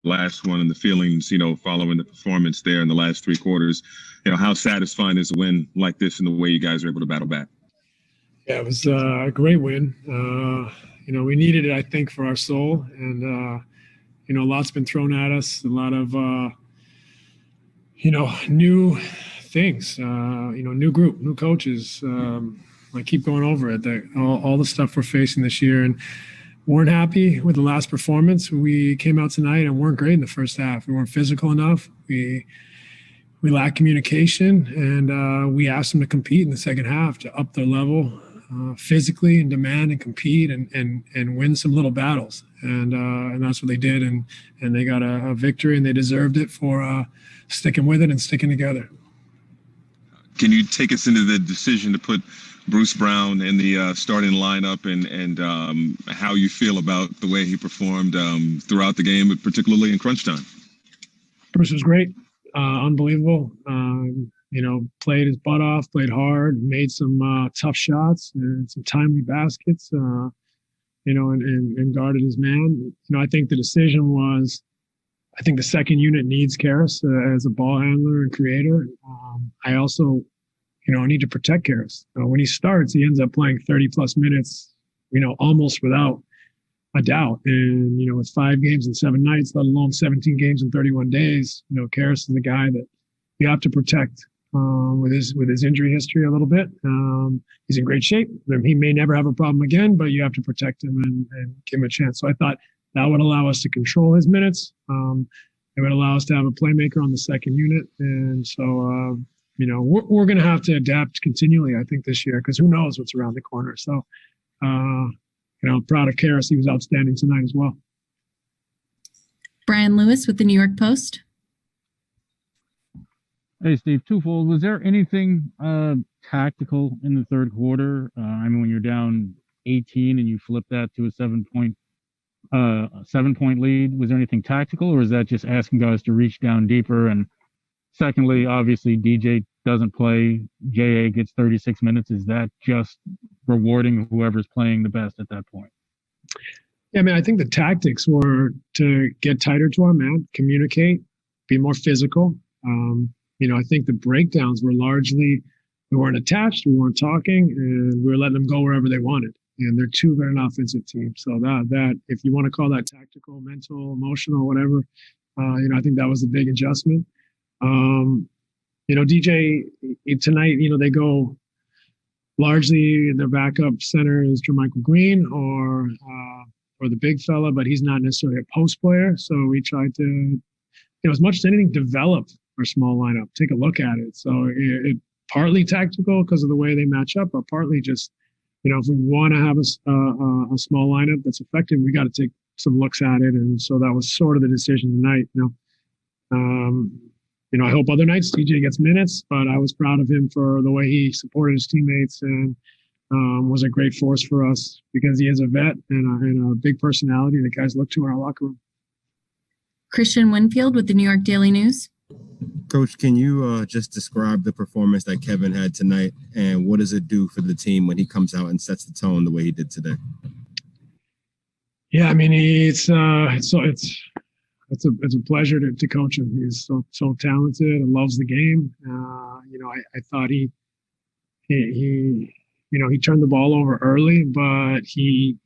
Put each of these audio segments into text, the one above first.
last one and the feelings, following the performance there in the last three quarters. How satisfying is a win like this and the way you guys are able to battle back? Yeah, it was a great win. We needed it, I think, for our soul. And, a lot's been thrown at us, a lot of, new things, new group, new coaches. I keep going over it, all the stuff we're facing this year. And weren't happy with the last performance. We came out tonight and weren't great in the first half. We weren't physical enough. We lacked communication, and we asked them to compete in the second half, to up their level physically and demand and compete and win some little battles. And that's what they did. And they got a victory, and they deserved it for sticking with it and sticking together. Can you take us into the decision to put Bruce Brown in the starting lineup and how you feel about the way he performed throughout the game, particularly in crunch time? Bruce was great, unbelievable. Played his butt off, played hard, made some tough shots and some timely baskets, and guarded his man. I think the decision was, I think the second unit needs Karras as a ball handler and creator. I also, need to protect Karras. When he starts, he ends up playing 30-plus minutes, almost without a doubt. And, with 5 games in 7 nights, let alone 17 games in 31 days, Karras is the guy that you have to protect with his injury history a little bit. He's in great shape. He may never have a problem again, but you have to protect him and give him a chance. So I thought that would allow us to control his minutes. It would allow us to have a playmaker on the second unit. And so, we're going to have to adapt continually, I think, this year, because who knows what's around the corner. So, proud of Karras. He was outstanding tonight as well. Brian Lewis with the New York Post. Hey, Steve, twofold. Was there anything tactical in the third quarter? When you're down 18 and you flip that to a 7-point lead, was there anything tactical, or is that just asking guys to reach down deeper? And secondly, obviously, DJ doesn't play. JA gets 36 minutes. Is that just rewarding whoever's playing the best at that point? Yeah, I think the tactics were to get tighter to our man, communicate, be more physical. I think the breakdowns were largely, we weren't attached, we weren't talking, and we were letting them go wherever they wanted. And they're too good an offensive team. So that if you want to call that tactical, mental, emotional, whatever, I think that was a big adjustment. DJ tonight, they go largely their backup center is Jermichael Green or the big fella, but he's not necessarily a post player. So we tried to, as much as anything, develop our small lineup, take a look at it. So it partly tactical because of the way they match up, but partly just, if we want to have a small lineup that's effective, we got to take some looks at it. And so that was sort of the decision tonight. I hope other nights TJ gets minutes, but I was proud of him for the way he supported his teammates and was a great force for us because he is a vet and a big personality that guys look to in our locker room. Christian Winfield with the New York Daily News. Coach, can you just describe the performance that Kevin had tonight, and what does it do for the team when he comes out and sets the tone the way he did today? Yeah, it's a pleasure to coach him. He's so talented and loves the game. I thought he turned the ball over early, but he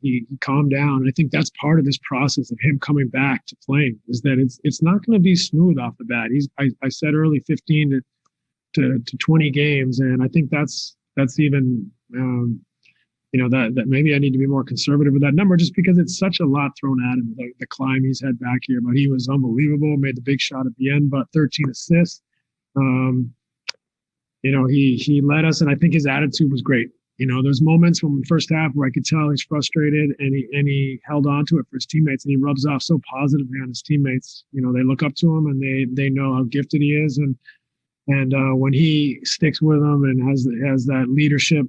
calmed down. And I think that's part of this process of him coming back to playing is that it's not going to be smooth off the bat. I said early 15 to 20 games, and I think that's even that maybe I need to be more conservative with that number just because it's such a lot thrown at him. The climb he's had back here, but he was unbelievable. Made the big shot at the end, but 13 assists. He led us, and I think his attitude was great. There's moments from the first half where I could tell he's frustrated, and he held on to it for his teammates, and he rubs off so positively on his teammates. They look up to him, and they know how gifted he is, and when he sticks with them and has that leadership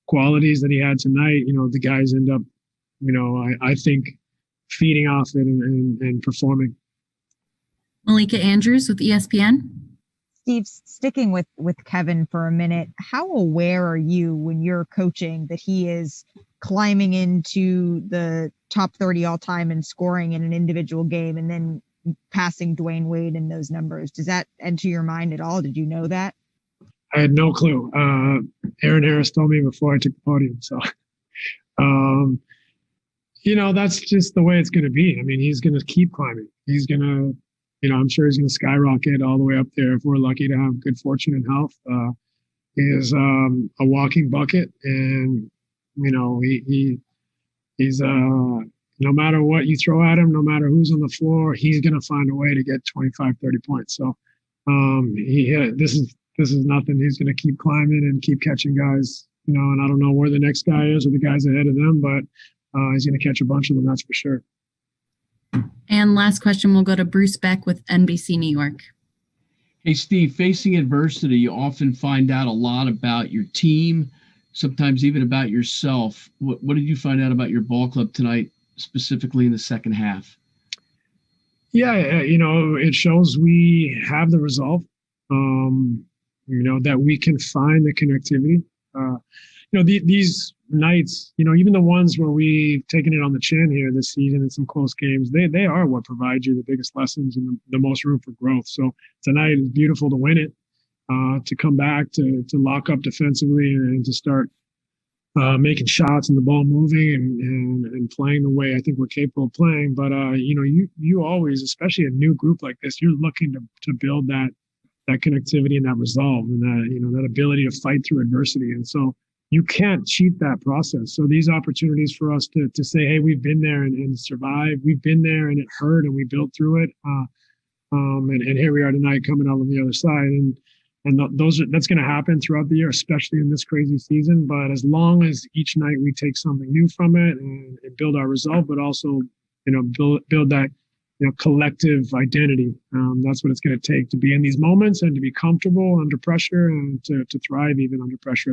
qualities that he had tonight, the guys end up, I think, feeding off it and performing. Malika Andrews with ESPN. Steve, sticking with Kevin for a minute, how aware are you when you're coaching that he is climbing into the top 30 all time and scoring in an individual game, and then passing Dwayne Wade in those numbers. Does that enter your mind at all? Did you know that? I had no clue. Aaron Harris told me before I took the podium. So, that's just the way it's going to be. I mean, he's going to keep climbing. He's going to, I'm sure he's going to skyrocket all the way up there if we're lucky to have good fortune and health. He is a walking bucket, and he's no matter what you throw at him, no matter who's on the floor, he's going to find a way to get 25, 30 points. So this is nothing. He's going to keep climbing and keep catching guys, and I don't know where the next guy is or the guys ahead of them, but he's going to catch a bunch of them, that's for sure. And last question will go to Bruce Beck with NBC New York. Hey, Steve, facing adversity, you often find out a lot about your team, sometimes even about yourself. What did you find out about your ball club tonight, specifically in the second half? Yeah, it shows we have the resolve, that we can find the connectivity. These nights, even the ones where we've taken it on the chin here this season in some close games, they are what provide you the biggest lessons and the most room for growth. So tonight is beautiful to win it, to come back, to lock up defensively and to start making shots and the ball moving and playing the way I think we're capable of playing. But, you always, especially a new group like this, you're looking to build that connectivity and that resolve and that ability to fight through adversity. And so you can't cheat that process. So these opportunities for us to say, hey, we've been there and survived. We've been there and it hurt and we built through it. And here we are tonight coming out on the other side. And that's going to happen throughout the year, especially in this crazy season. But as long as each night we take something new from it and build our resolve, but also, build that, collective identity. That's what it's going to take to be in these moments and to be comfortable under pressure and to thrive even under pressure.